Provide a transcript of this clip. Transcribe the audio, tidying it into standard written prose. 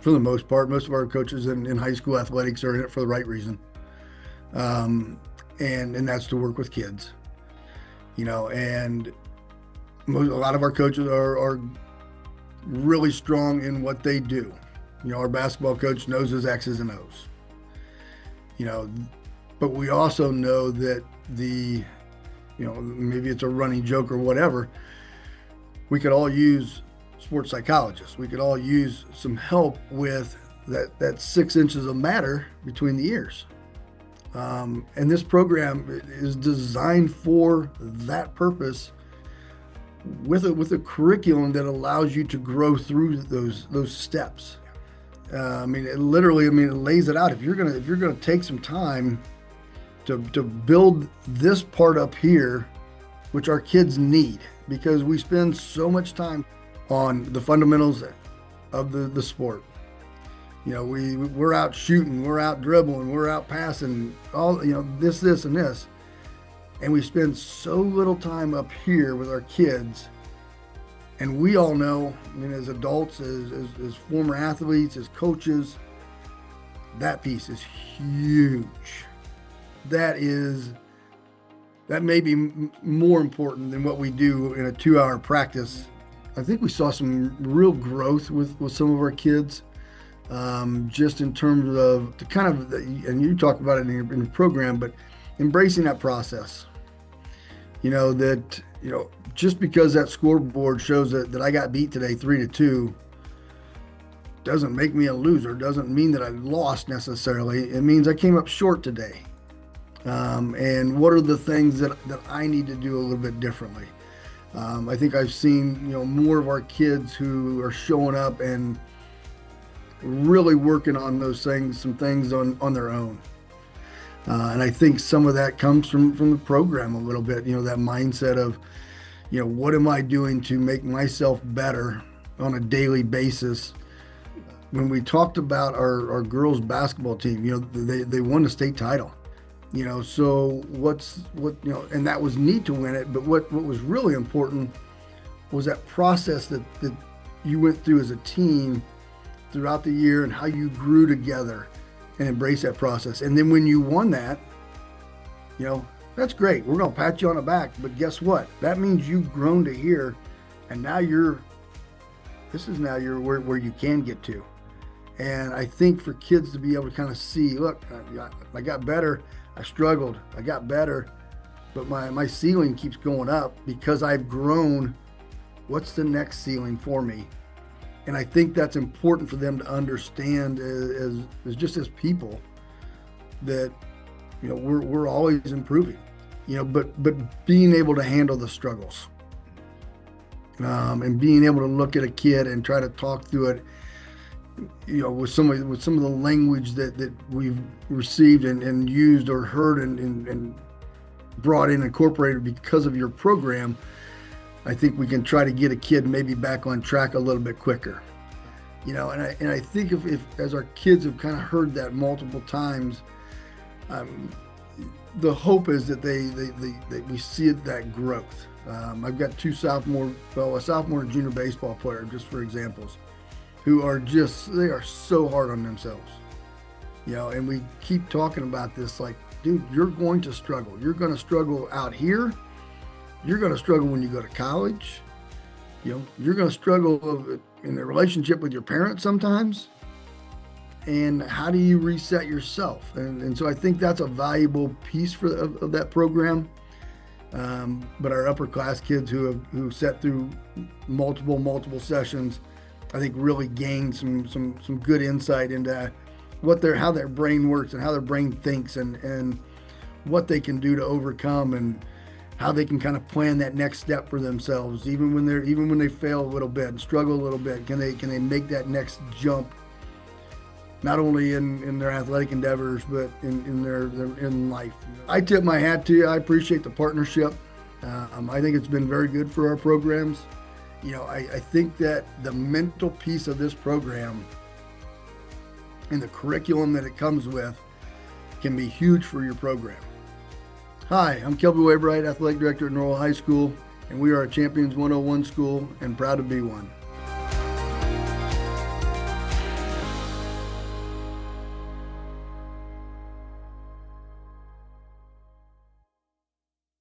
for the most part. Most of our coaches in high school athletics are in it for the right reason. And that's to work with kids, and a lot of our coaches are really strong in what they do. Our basketball coach knows his X's and O's, but we also know that maybe it's a running joke or whatever. We could all use sports psychologists. We could all use some help with that 6 inches of matter between the ears. And this program is designed for that purpose, with a curriculum that allows you to grow through those steps. It lays it out. If you're gonna take some time to build this part up here, which our kids need, because we spend so much time on the fundamentals of the sport. We're out shooting, we're out dribbling, we're out passing, all this and this, and we spend so little time up here with our kids. And we all know, as adults, as former athletes, as coaches, that piece is huge. That may be more important than what we do in a 2-hour practice. I think we saw some real growth with some of our kids, just in terms of and you talk about it in the program, but embracing that process. Just because that scoreboard shows that I got beat today 3-2 doesn't make me a loser, doesn't mean that I lost necessarily. It means I came up short today. And what are the things that I need to do a little bit differently? I think I've seen, more of our kids who are showing up and really working on those things, some things on their own. And I think some of that comes from the program a little bit, that mindset of, what am I doing to make myself better on a daily basis? When we talked about our girls basketball team, they won the state title, so and that was neat to win it. But what was really important was that process that you went through as a team throughout the year, and how you grew together and embrace that process. And then when you won that, that's great. We're going to pat you on the back. But guess what? That means you've grown to here, and now this is where you can get to. And I think for kids to be able to kind of see, look, I got better. I struggled. I got better. But my ceiling keeps going up because I've grown. What's the next ceiling for me? And I think that's important for them to understand as just as people, that we're always improving, but being able to handle the struggles, and being able to look at a kid and try to talk through it, with some of the language that we've received and used or heard and brought in, incorporated because of your program. I think we can try to get a kid maybe back on track a little bit quicker, and I think if as our kids have kind of heard that multiple times, the hope is that we see that growth. I've got a sophomore and junior baseball player, just for examples, who they are so hard on themselves, and we keep talking about this, like, dude, you're going to struggle. You're going to struggle out here. You're going to struggle when you go to college. You're going to struggle in the relationship with your parents sometimes. And how do you reset yourself? And so I think that's a valuable piece of that program. But our upper class kids who sat through multiple sessions, I think really gained some good insight into how their brain works and how their brain thinks, and what they can do to overcome, and how they can kind of plan that next step for themselves, even when they fail a little bit and struggle a little bit. Can they make that next jump, not only in their athletic endeavors, but in their life? I tip my hat to you. I appreciate the partnership. I think it's been very good for our programs. I think that the mental piece of this program and the curriculum that it comes with can be huge for your program. Hi, I'm Kelby Weybright, Athletic Director at Norwell High School, and we are a Champions 101 school and proud to be one.